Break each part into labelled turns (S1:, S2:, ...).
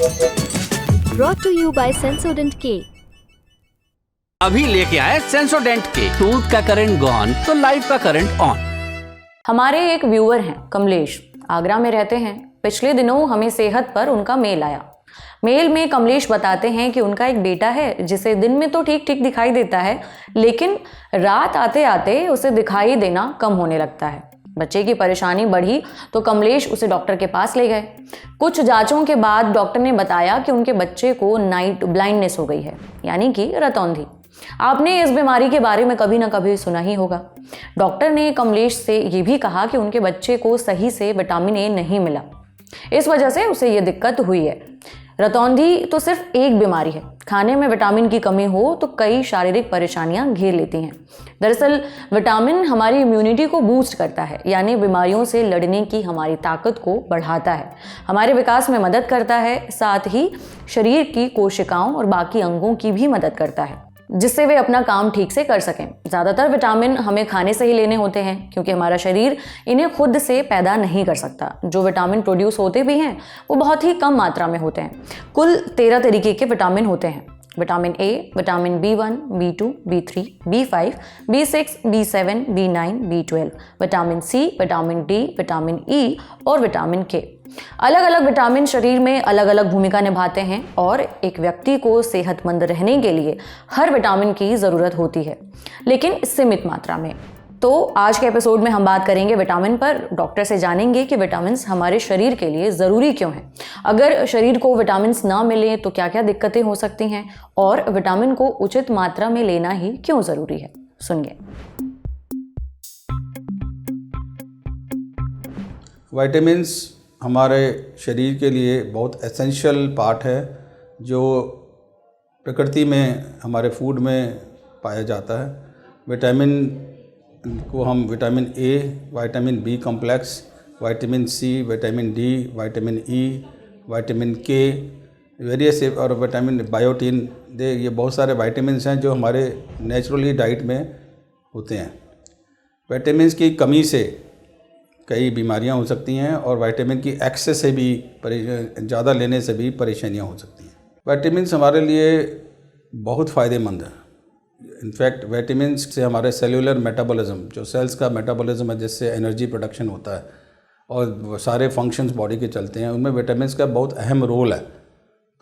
S1: Brought to you by Sensodent K।
S2: अभी लेके आए सेंसोडेंट के। टूथ का करंट गॉन तो लाइफ का करंट ऑन।
S3: हमारे एक व्यूअर हैं कमलेश, आगरा में रहते हैं। पिछले दिनों हमें सेहत पर उनका मेल आया। मेल में कमलेश बताते हैं कि उनका एक बेटा है जिसे दिन में तो ठीक ठीक दिखाई देता है, लेकिन रात आते आते उसे दिखाई देना कम होने लगता है। बच्चे की परेशानी बढ़ी तो कमलेश उसे डॉक्टर के पास ले गए। कुछ जांचों के बाद डॉक्टर ने बताया कि उनके बच्चे को नाइट ब्लाइंडनेस हो गई है, यानी कि रतौंधी। आपने इस बीमारी के बारे में कभी ना कभी सुना ही होगा। डॉक्टर ने कमलेश से ये भी कहा कि उनके बच्चे को सही से विटामिन ए नहीं मिला, इस वजह से उसे ये दिक्कत हुई है। रतौंधी तो सिर्फ एक बीमारी है, खाने में विटामिन की कमी हो तो कई शारीरिक परेशानियां घेर लेती हैं। दरअसल विटामिन हमारी इम्यूनिटी को बूस्ट करता है, यानी बीमारियों से लड़ने की हमारी ताकत को बढ़ाता है, हमारे विकास में मदद करता है, साथ ही शरीर की कोशिकाओं और बाकी अंगों की भी मदद करता है, जिससे वे अपना काम ठीक से कर सकें। ज़्यादातर विटामिन हमें खाने से ही लेने होते हैं, क्योंकि हमारा शरीर इन्हें खुद से पैदा नहीं कर सकता। जो विटामिन प्रोड्यूस होते भी हैं वो बहुत ही कम मात्रा में होते हैं। कुल 13 तरीके के विटामिन होते हैं। Vitamin A, vitamin B1, B2, B3, B5, B6, B7, B9, B12, vitamin C, vitamin D, vitamin E और विटामिन के। अलग अलग विटामिन शरीर में अलग अलग भूमिका निभाते हैं और एक व्यक्ति को सेहतमंद रहने के लिए हर विटामिन की ज़रूरत होती है, लेकिन सीमित मात्रा में। तो आज के एपिसोड में हम बात करेंगे विटामिन पर। डॉक्टर से जानेंगे कि विटामिन हमारे शरीर के लिए ज़रूरी क्यों हैं, अगर शरीर को विटामिन ना मिले तो क्या क्या दिक्कतें हो सकती हैं, और विटामिन को उचित मात्रा में लेना ही क्यों ज़रूरी है। सुनिए।
S4: विटामिन्स हमारे शरीर के लिए बहुत एसेंशियल पार्ट है, जो प्रकृति में हमारे फूड में पाया जाता है। विटामिन को हम vitamin A, vitamin B complex, vitamin C, vitamin D, vitamin E, vitamin K, various और विटामिन बायोटीन, ये बहुत सारे विटामिन्स हैं जो हमारे नेचुरली डाइट में होते हैं। विटामिन्स की कमी से कई बीमारियां हो सकती हैं और विटामिन की एक्सेस से भी ज़्यादा लेने से भी परेशानियां हो सकती हैं। विटामिन्स हमारे लिए बहुत फ़ायदेमंद है। इनफैक्ट विटामिन्स से हमारे सेलुलर मेटाबॉलिज्म, जो सेल्स का मेटाबॉलिज्म है जिससे एनर्जी प्रोडक्शन होता है और सारे फंक्शंस बॉडी के चलते हैं, उनमें विटामिन्स का बहुत अहम रोल है।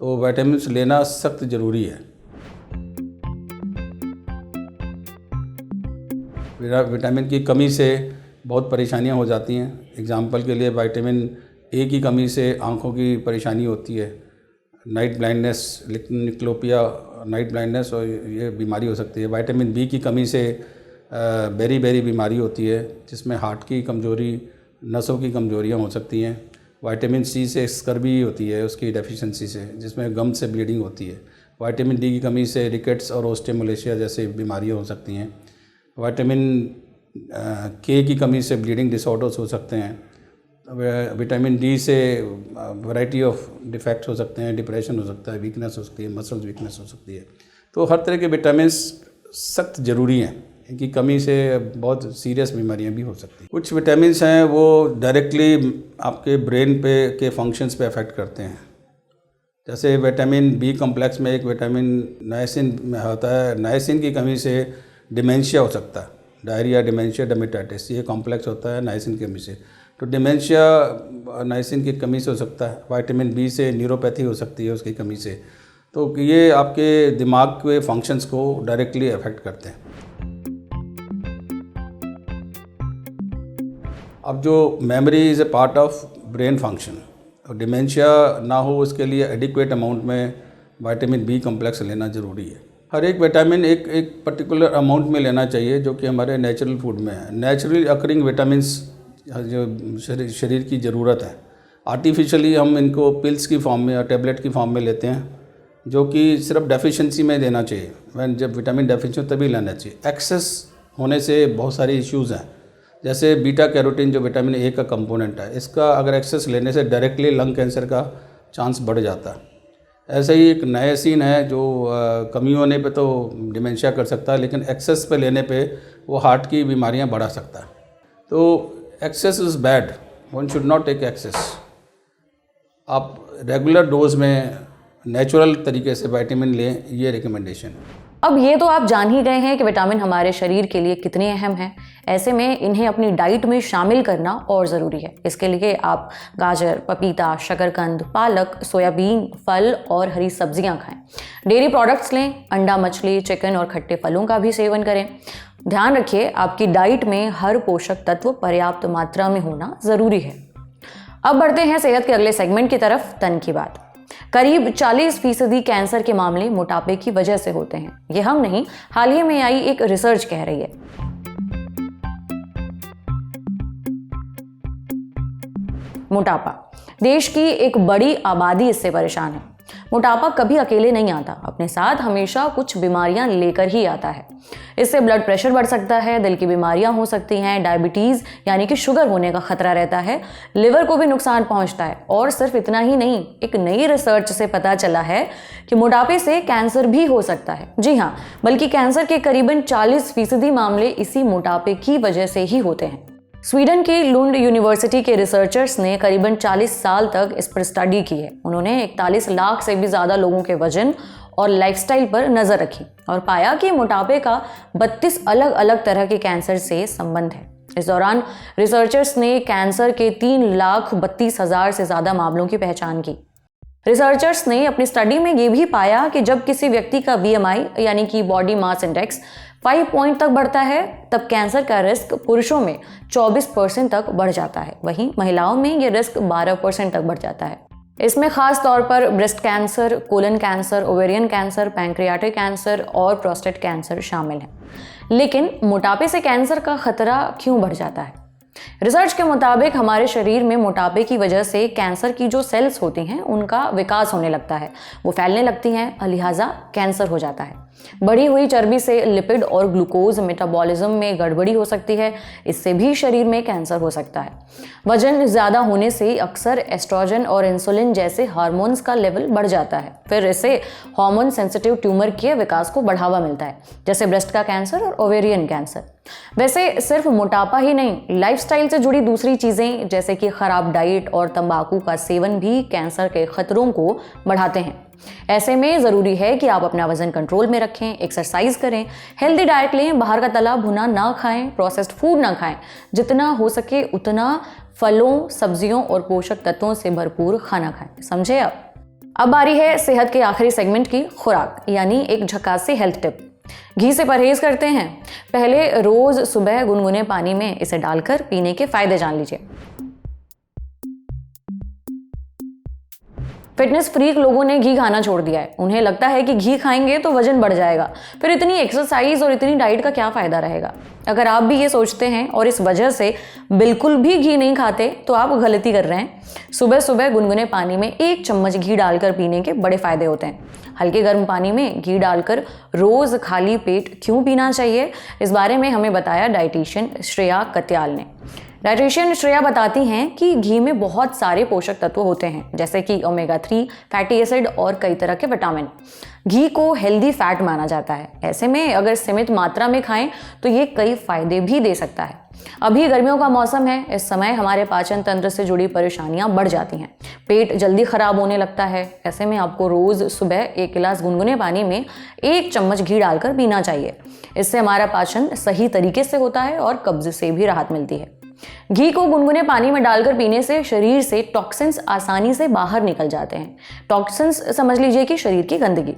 S4: तो विटामिन्स लेना सख्त ज़रूरी है। विटामिन की कमी से बहुत परेशानियां हो जाती हैं। एग्जाम्पल के लिए विटामिन ए की कमी से आँखों की परेशानी होती है, नाइट ब्लाइंडनेस, निक्लोपिया नाइट ब्लाइंडनेस, और ये बीमारी हो सकती है। विटामिन बी की कमी से बेरी बेरी बीमारी होती है, जिसमें हार्ट की कमज़ोरी, नसों की कमज़ोरियाँ हो सकती हैं। विटामिन सी से स्कर्वी होती है, उसकी डेफिशिएंसी से, जिसमें गम से ब्लीडिंग होती है। विटामिन डी की कमी से रिकेट्स और ओस्टियोमलेशिया जैसे बीमारियाँ हो सकती हैं। विटामिन के की कमी से ब्लीडिंग डिसऑर्डर्स हो सकते हैं। विटामिन डी से वैरायटी ऑफ डिफेक्ट्स हो सकते हैं, डिप्रेशन हो सकता है, वीकनेस हो सकती है, मसल्स वीकनेस हो सकती है। तो हर तरह के विटामिन्स सख्त ज़रूरी हैं। इनकी कमी से बहुत सीरियस बीमारियां भी हो सकती हैं। कुछ विटामिन्स हैं वो डायरेक्टली आपके ब्रेन पे के फंक्शंस पे अफेक्ट करते हैं। जैसे विटामिन बी कॉम्प्लेक्स में एक विटामिन नायसिन में होता है। नायसिन की कमी से डिमेंशिया हो सकता है, डायरिया, डिमेंशिया, डर्मेटाइटिस, ये कॉम्प्लेक्स होता है नायसिन की कमी से। तो डिमेंशिया नायसिन की कमी से हो सकता है। विटामिन बी से न्यूरोपैथी हो सकती है उसकी कमी से। तो ये आपके दिमाग के फंक्शंस को डायरेक्टली अफेक्ट करते हैं। अब जो memory is a part of brain function, और डिमेंशिया ना हो उसके लिए एडिक्वेट अमाउंट में विटामिन बी कॉम्प्लेक्स लेना ज़रूरी है। हर एक विटामिन एक पर्टिकुलर अमाउंट में लेना चाहिए, जो कि हमारे नेचुरल फूड में है। नेचुरली अकरिंग विटामिन्स जो शरीर की ज़रूरत है, आर्टिफिशियली हम इनको पिल्स की फॉर्म में या टेबलेट की फॉर्म में लेते हैं, जो कि सिर्फ डेफिशिएंसी में देना चाहिए। वैन जब विटामिन डेफिशिएंसी तभी लेना चाहिए। एक्सेस होने से बहुत सारे इश्यूज़ हैं, जैसे बीटा कैरोटीन जो विटामिन ए का कंपोनेंट है, इसका अगर एक्सेस लेने से डायरेक्टली लंग कैंसर का चांस बढ़ जाता है। ऐसे ही एक नायसिन है जो कमी होने पे तो डिमेंशिया कर सकता है, लेकिन एक्सेस पे लेने पे वो हार्ट की बीमारियां बढ़ा सकता है। तो excess is bad, one should not take excess. आप रेगुलर डोज में नेचुरल तरीके से विटामिन लें, ये रिकमेंडेशन है।
S3: अब ये तो आप जान ही गए हैं कि विटामिन हमारे शरीर के लिए कितने अहम हैं। ऐसे में इन्हें अपनी डाइट में शामिल करना और ज़रूरी है। इसके लिए आप गाजर, पपीता, शकरकंद, पालक, सोयाबीन, फल और हरी सब्जियां खाएं। डेयरी प्रोडक्ट्स लें, अंडा, मछली, चिकन और खट्टे फलों का भी सेवन करें। ध्यान रखिए, आपकी डाइट में हर पोषक तत्व पर्याप्त मात्रा में होना ज़रूरी है। अब बढ़ते हैं सेहत के अगले सेगमेंट की तरफ, तन की बात। करीब 40% कैंसर के मामले मोटापे की वजह से होते हैं। ये हम नहीं, हाल ही में आई एक रिसर्च कह रही है। मोटापा, देश की एक बड़ी आबादी इससे परेशान है। मोटापा कभी अकेले नहीं आता, अपने साथ हमेशा कुछ बीमारियां लेकर ही आता है। इससे ब्लड प्रेशर बढ़ सकता है, दिल की बीमारियां हो सकती हैं, डायबिटीज़ यानी कि शुगर होने का खतरा रहता है, लिवर को भी नुकसान पहुंचता है। और सिर्फ इतना ही नहीं, एक नई रिसर्च से पता चला है कि मोटापे से कैंसर भी हो सकता है। जी हाँ, बल्कि कैंसर के करीबन 40% मामले इसी मोटापे की वजह से ही होते हैं। स्वीडन की लुंड यूनिवर्सिटी के रिसर्चर्स ने करीबन 40 साल तक इस पर स्टडी की है। उन्होंने 41 लाख से भी ज़्यादा लोगों के वजन और लाइफस्टाइल पर नज़र रखी और पाया कि मोटापे का 32 अलग अलग तरह के कैंसर से संबंध है। इस दौरान रिसर्चर्स ने कैंसर के 3,32,000 से ज़्यादा मामलों की पहचान की। रिसर्चर्स ने अपनी स्टडी में ये भी पाया कि जब किसी व्यक्ति का BMI यानी कि बॉडी मास इंडेक्स 5 पॉइंट तक बढ़ता है, तब कैंसर का रिस्क पुरुषों में 24% तक बढ़ जाता है। वहीं महिलाओं में ये रिस्क 12% तक बढ़ जाता है। इसमें खास तौर पर breast cancer, colon cancer, ovarian cancer, pancreatic cancer और प्रोस्टेट कैंसर शामिल हैं। लेकिन मोटापे से कैंसर का खतरा क्यों बढ़ जाता है? रिसर्च के मुताबिक हमारे शरीर में मोटापे की वजह से कैंसर की जो सेल्स होती हैं उनका विकास होने लगता है, वो फैलने लगती हैं, लिहाजा कैंसर हो जाता है। बढ़ी हुई चर्बी से लिपिड और ग्लूकोज मेटाबॉलिज्म में गड़बड़ी हो सकती है, इससे भी शरीर में कैंसर हो सकता है। वजन ज़्यादा होने से अक्सर एस्ट्रोजन और इंसुलिन जैसे हार्मोन्स का लेवल बढ़ जाता है, फिर इससे हार्मोन सेंसिटिव ट्यूमर के विकास को बढ़ावा मिलता है, जैसे ब्रेस्ट का कैंसर और ओवेरियन कैंसर। वैसे सिर्फ मोटापा ही नहीं, लाइफस्टाइल से जुड़ी दूसरी चीज़ें जैसे कि खराब डाइट और तंबाकू का सेवन भी कैंसर के खतरों को बढ़ाते हैं। ऐसे में ज़रूरी है कि आप अपना वजन कंट्रोल में रखें, एक्सरसाइज करें, हेल्दी डाइट लें, बाहर का तला भुना ना खाएं, प्रोसेस्ड फूड ना खाएं, जितना हो सके उतना फलों, सब्जियों और पोषक तत्वों से भरपूर खाना खाएं। समझे आप? अब बारी है सेहत के आखिरी सेगमेंट की, खुराक, यानी एक झकासी हेल्थ टिप। घी से परहेज करते हैं? पहले रोज सुबह गुनगुने पानी में इसे डालकर पीने के फायदे जान लीजिए। फिटनेस फ्रीक लोगों ने घी खाना छोड़ दिया है। उन्हें लगता है कि घी खाएंगे तो वजन बढ़ जाएगा, फिर इतनी एक्सरसाइज और इतनी डाइट का क्या फायदा रहेगा। अगर आप भी ये सोचते हैं और इस वजह से बिल्कुल भी घी नहीं खाते तो आप गलती कर रहे हैं। सुबह सुबह गुनगुने पानी में 1 चम्मच घी डालकर पीने के बड़े फायदे होते हैं। हल्के गर्म पानी में घी डालकर रोज खाली पेट क्यों पीना चाहिए, इस बारे में हमें बताया डाइटिशियन श्रेया कत्याल ने। डाइटिशियन श्रेया बताती हैं कि घी में बहुत सारे पोषक तत्व होते हैं, जैसे कि ओमेगा 3 फैटी एसिड और कई तरह के विटामिन। घी को हेल्दी फैट माना जाता है। ऐसे में अगर सीमित मात्रा में खाएं तो ये कई फायदे भी दे सकता है। अभी गर्मियों का मौसम है, इस समय हमारे पाचन तंत्र से जुड़ी परेशानियां बढ़ जाती हैं, पेट जल्दी खराब होने लगता है। ऐसे में आपको रोज सुबह 1 गिलास गुनगुने पानी में 1 चम्मच घी डालकर पीना चाहिए। इससे हमारा पाचन सही तरीके से होता है और कब्ज से भी राहत मिलती है। घी को गुनगुने पानी में डालकर पीने से शरीर से टॉक्सिन्स आसानी से बाहर निकल जाते हैं। टॉक्सिन्स समझ लीजिए कि शरीर की गंदगी।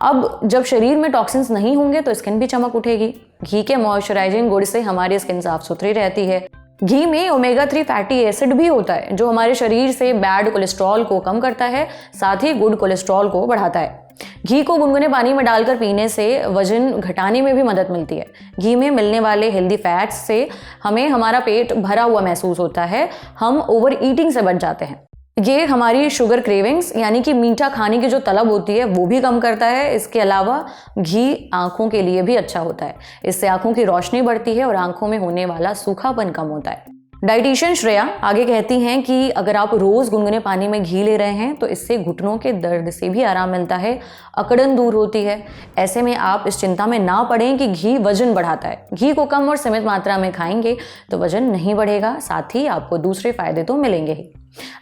S3: अब जब शरीर में टॉक्सिन्स नहीं होंगे तो स्किन भी चमक उठेगी। घी के मॉइस्चराइजिंग गुण से हमारी स्किन साफ सुथरी रहती है। घी में ओमेगा 3 फैटी एसिड भी होता है, जो हमारे शरीर से बैड कोलेस्ट्रॉल को कम करता है, साथ ही गुड कोलेस्ट्रॉल को बढ़ाता है। घी को गुनगुने पानी में डालकर पीने से वजन घटाने में भी मदद मिलती है। घी में मिलने वाले हेल्दी फैट्स से हमें हमारा पेट भरा हुआ महसूस होता है, हम ओवर ईटिंग से बच जाते हैं। ये हमारी शुगर क्रेविंग्स यानी कि मीठा खाने की जो तलब होती है वो भी कम करता है। इसके अलावा घी आंखों के लिए भी अच्छा होता है। इससे आंखों की रोशनी बढ़ती है और आंखों में होने वाला सूखापन कम होता है। डाइटिशियन श्रेया आगे कहती हैं कि अगर आप रोज़ गुनगुने पानी में घी ले रहे हैं तो इससे घुटनों के दर्द से भी आराम मिलता है, अकड़न दूर होती है। ऐसे में आप इस चिंता में ना पड़ें कि घी वजन बढ़ाता है। घी को कम और सीमित मात्रा में खाएंगे तो वजन नहीं बढ़ेगा, साथ ही आपको दूसरे फायदे तो मिलेंगे ही।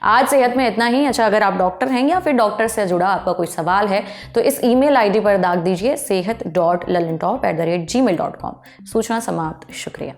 S3: आज सेहत में इतना ही। अच्छा, अगर आप डॉक्टर हैं या फिर डॉक्टर से जुड़ा आपका कोई सवाल है तो इस ईमेल आईडी पर दाग दीजिए sehat.lalintop@gmail.com। सूचना समाप्त। शुक्रिया।